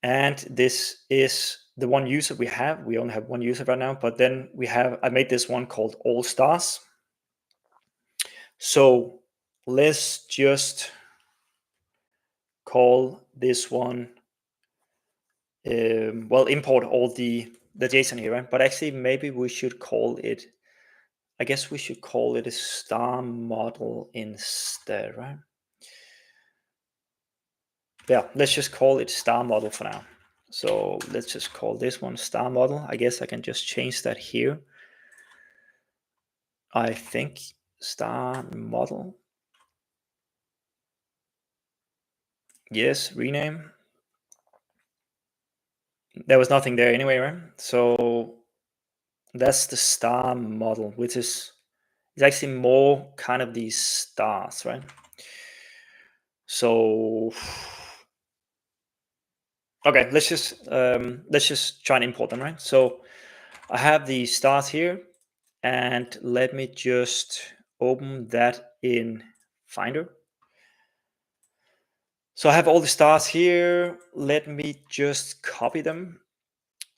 and this is the one user we have. We only have one user right now, but then I made this one called all stars. So let's just call this one import all the JSON here, right? But actually maybe we should call it, I guess we should call it a star model instead, right? Yeah, let's just call it star model for now. So let's just call this one star model. I guess I can just change that here. I think star model. Yes, rename. There was nothing there anyway, right? So that's the star model, which is actually more kind of these stars, right? So okay, let's just try and import them, right? So I have the stars here, and let me just open that in Finder. So I have all the stars here. Let me just copy them.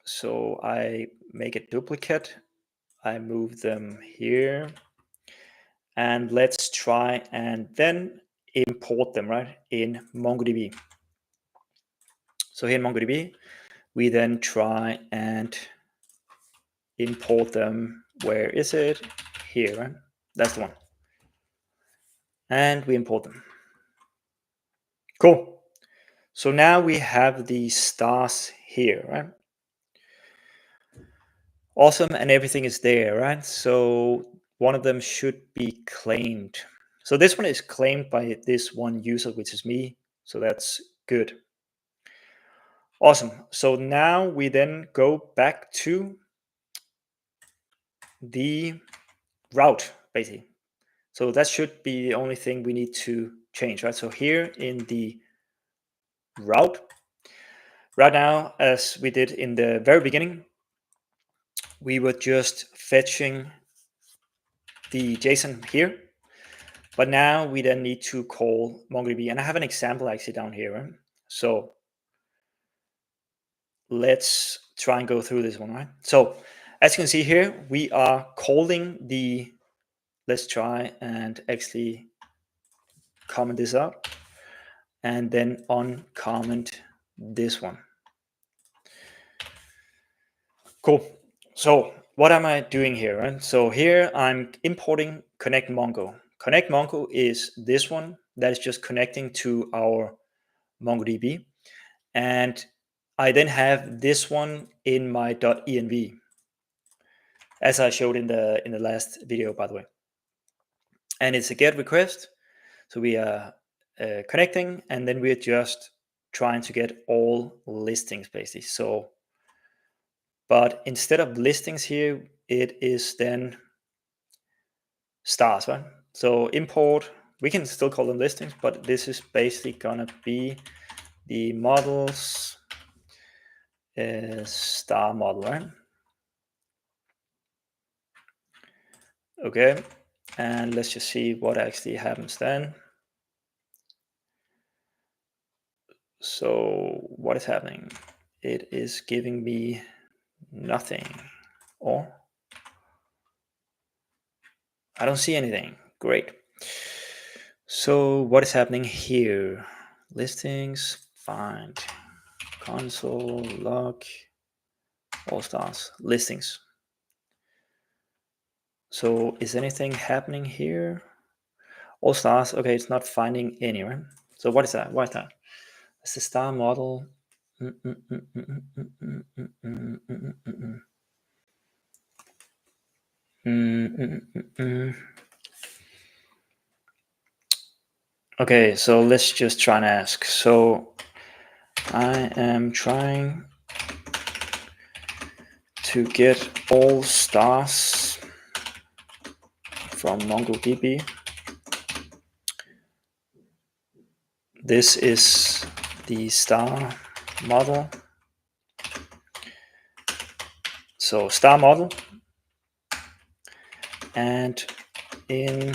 So I make a duplicate. I move them here. And let's try and then import them, right, in mongoDB. So here in mongoDB, we then try and import them. Where is it? Here, right? That's the one. And we import them. Cool. So now we have the stars here, right? Awesome, and everything is there, right? So one of them should be claimed. So this one is claimed by this one user, which is me. So that's good. Awesome. So now we then go back to the route, basically. So that should be the only thing we need to change, right? So here in the route, right now, as we did in the very beginning, we were just fetching the JSON here. But now we then need to call mongoDB. And I have an example actually down here, right? So let's try and go through this one, right? So as you can see here, we are calling the, let's try and actually comment this out and then uncomment this one. Cool. So what am I doing here, right? So here I'm importing connect mongo. Connect mongo is this one that is just connecting to our mongoDB. And I then have this one in my .env, as I showed in the last video, by the way. And it's a GET request. So we are connecting, and then we're just trying to get all listings, basically. So, but instead of listings here, it is then stars, right? So import, we can still call them listings, but this is basically gonna be the models star model, right? Okay, and let's just see what actually happens then. So what is happening? It is giving me nothing, or I don't see anything. Great. So what is happening here? Listings, find, console, log, all stars, listings. So is anything happening here? All stars, okay, it's not finding any, right? So what is that? What is that? It's the star model. Okay, so let's just try and ask. So I am trying to get all stars from mongoDB. This is the star model. So star model, and in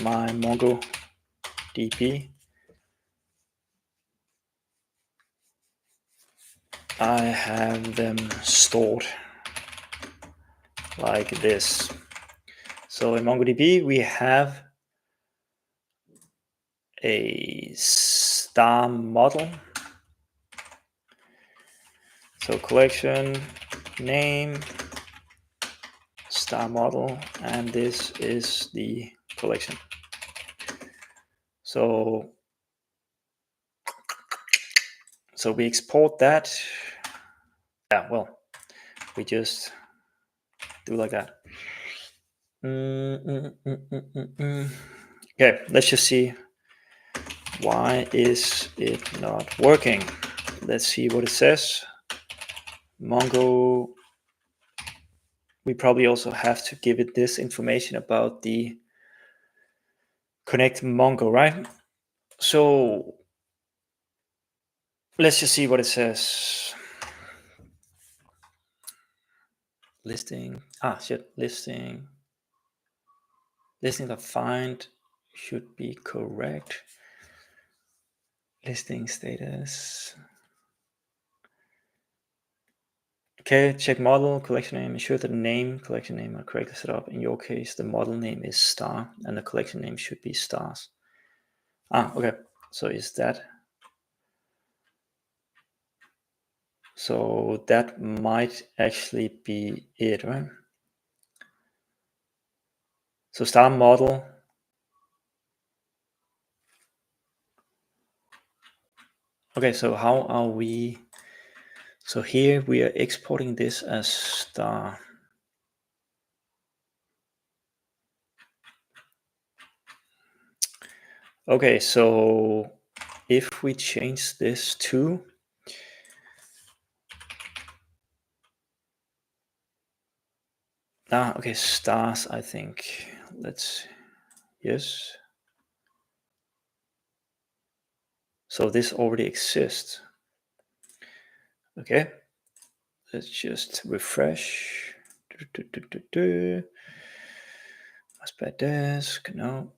my mongoDB, I have them stored like this. So in mongoDB, we have a star model. So collection name, star model, and this is the collection. So we export that. Yeah, well, we just do like that. Okay, let's just see. Why is it not working? Let's see what it says. Mongo. We probably also have to give it this information about the connect mongo, right? So let's just see what it says. Listing. Listing. Listing that find should be correct. Listing status. Okay, check model, collection name, ensure that the name, collection name are correctly set up. In your case, the model name is star and the collection name should be stars. Okay, so is that, so that might actually be it, right? So star model. Okay, so how are we? So here we are exporting this as star. Okay, so if we change this to, okay, stars, I think. Let's, yes. So this already exists. Okay, let's just refresh. My desk, no.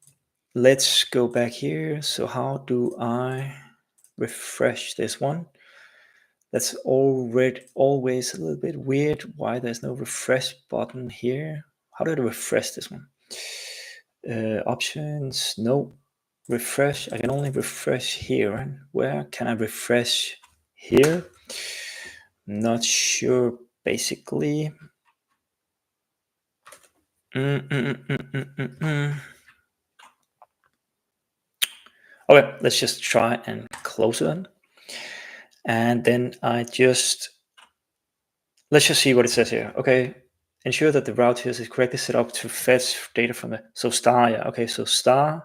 Let's go back here. So how do I refresh this one? That's always a little bit weird. Why there's no refresh button here? How do I refresh this one? Options, no. Refresh, I can only refresh here. Where can I refresh here? Not sure, basically. Okay, let's just try and close it. And then let's just see what it says here. Okay, ensure that the route here is correctly set up to fetch data from the, so star, yeah, okay, so star.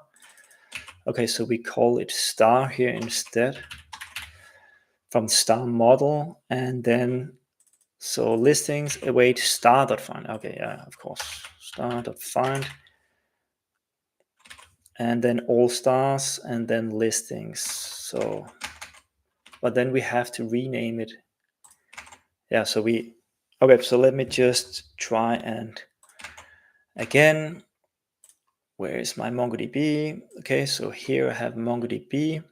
Okay, so we call it star here instead from star model, and then so listings await star.find. Okay, yeah, of course, star.find, and then all stars, and then listings. So, but then we have to rename it. Yeah, so we, okay, so let me just try and again, where is my mongoDB? Okay, so here I have mongoDB,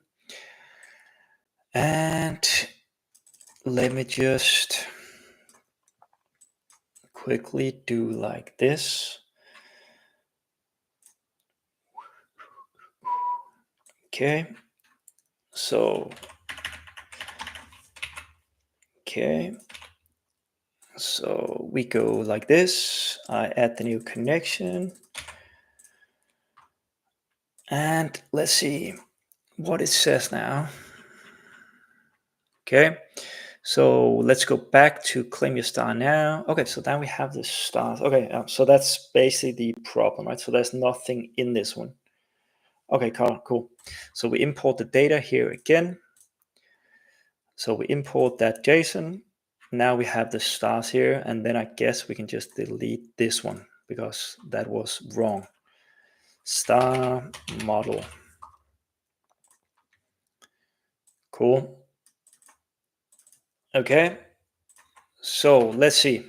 and let me just quickly do like this. Okay, so okay, so we go like this. I add the new connection, and let's see what it says now. Okay, so let's go back to claim your star now. Okay, so now we have the stars. Okay, so that's basically the problem, right? So there's nothing in this one. Okay, cool. So we import the data here again. So we import that JSON. Now we have the stars here, and then I guess we can just delete this one because that was wrong. Star model. Cool. Okay. So let's see.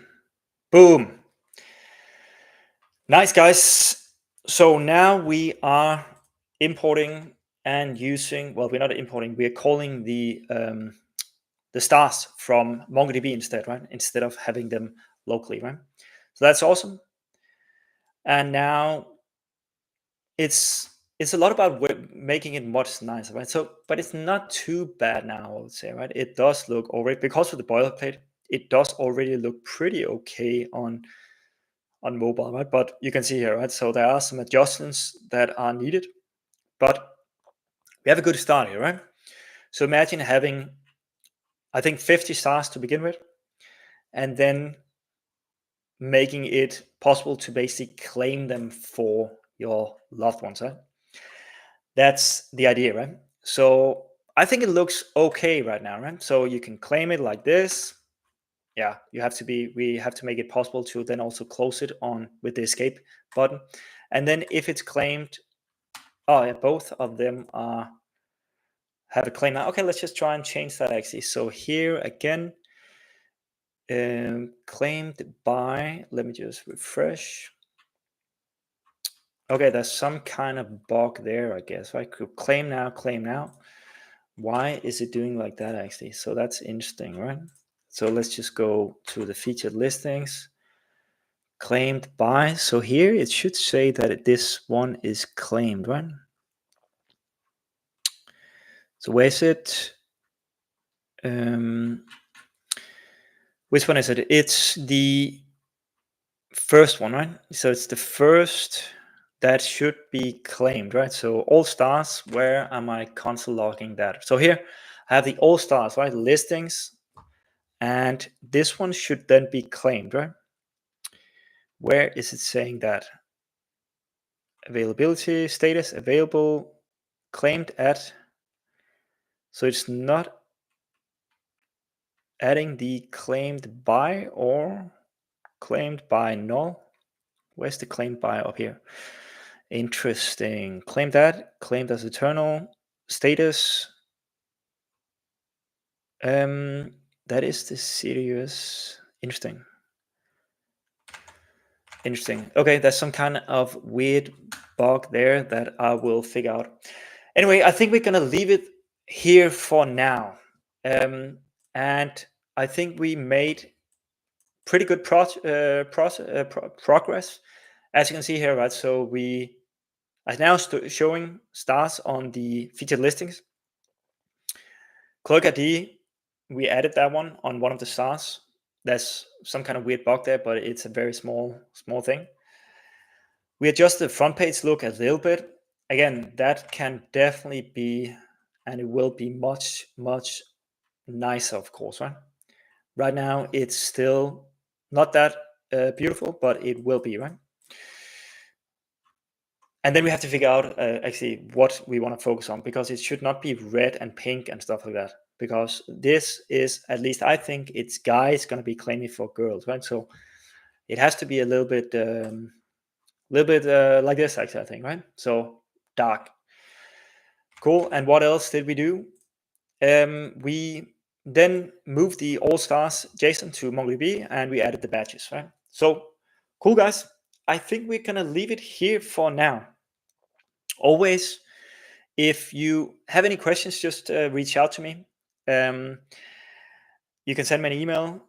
Boom. Nice, guys. So now we are importing and using, well, we're not importing, we're calling the stars from MongoDB instead, right? Instead of having them locally, right? So that's awesome. And now it's a lot about making it much nicer, right? So, but it's not too bad now, I would say, right? It does look already, because of the boilerplate, it does already look pretty okay on mobile, right? But you can see here, right? So there are some adjustments that are needed, but we have a good start here, right? So imagine having, I think, 50 stars to begin with, and then making it possible to basically claim them for your loved ones, right? That's the idea, right? So I think it looks okay right now, right? So you can claim it like this. Yeah, we have to make it possible to then also close it on with the escape button. And then if it's claimed, oh yeah, both of them have a claim now. Okay, let's just try and change that actually. So here again, claimed by, let me just refresh. Okay, there's some kind of bug there, I guess. I could claim now, claim now. Why is it doing like that actually? So that's interesting, right? So let's just go to the featured listings. Claimed by. So here it should say that this one is claimed, right? So where is it? Which one is it? It's the first one, right? So it's the first that should be claimed, right? So all stars, where am I console logging that? So here I have the all stars, right? Listings, and this one should then be claimed, right? Where is it saying that? Availability, status, available, claimed at. So it's not adding the claimed by or claimed by null. Where's the claimed by up here? Interesting. Claimed as eternal, status. That is the serious. Interesting. Okay, there's some kind of weird bug there that I will figure out. Anyway, I think we're gonna leave it here for now. And I think we made pretty good progress, as you can see here, right? So we are now showing stars on the featured listings. Cloak ID, we added that one on one of the stars. There's some kind of weird bug there, but it's a very small thing. We adjust the front page look a little bit. Again, that can definitely be, and it will be much nicer, of course, right? Right now, it's still not that beautiful, but it will be, right? And then we have to figure out actually what we want to focus on, because it should not be red and pink and stuff like that, because this is, at least I think, it's guys going to be claiming for girls, right? So it has to be a little bit like this, actually, I think, right? So dark. Cool. And what else did we do? We then moved the all stars JSON to mongoDB, and we added the badges, right? So cool, guys. I think we're gonna leave it here for now. Always, if you have any questions, just reach out to me. You can send me an email.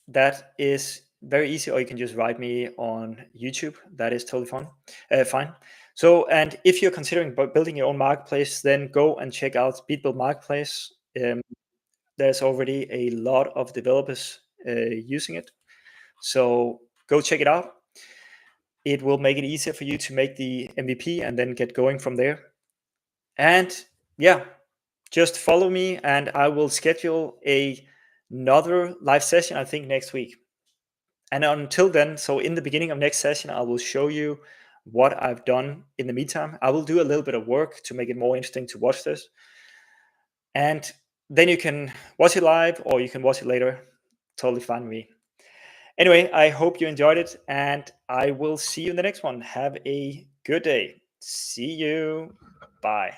That is very easy, or you can just write me on YouTube. That is totally fine. So, and if you're considering building your own marketplace, then go and check out BeatBuild Marketplace. There's already a lot of developers using it. So go check it out. It will make it easier for you to make the MVP and then get going from there. And yeah, just follow me and I will schedule another live session, I think next week. And until then, so in the beginning of next session, I will show you what I've done in the meantime. I will do a little bit of work to make it more interesting to watch this. And then you can watch it live or you can watch it later. Totally fine with me. Anyway, I hope you enjoyed it and I will see you in the next one. Have a good day. See you. Bye.